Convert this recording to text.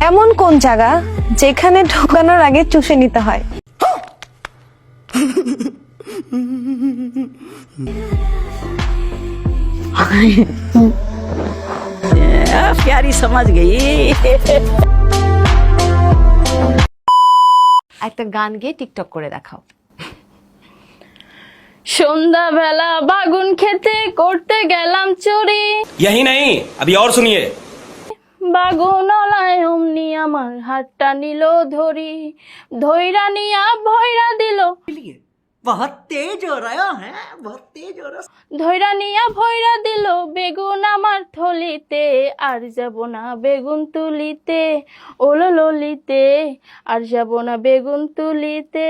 এমন কোন জায়গা যেখানে ঢোকানোর আগে চুষে নিতে হয়? प्यारी समझ गई। একটা গান গেয়ে টিকটক করে দেখাও। সন্ধ্যাবেলা বাগুন খেতে করতে গেলাম চুরি, यही नहीं अभी और सुनिए। বাগুনলায় অমনি আমার হাতটা নিল ধরি, ধইরা নিয়া ভয়রা দিল, बहुत तेज हो रहा है, बहुत तेज हो रहा। ধইরা নিয়া ভয়রা দিল বেগুন আমার থলিতে, আর যাব না বেগুন তুলিতে, ওলো ললিতে, আর যাব না বেগুন তুলিতে।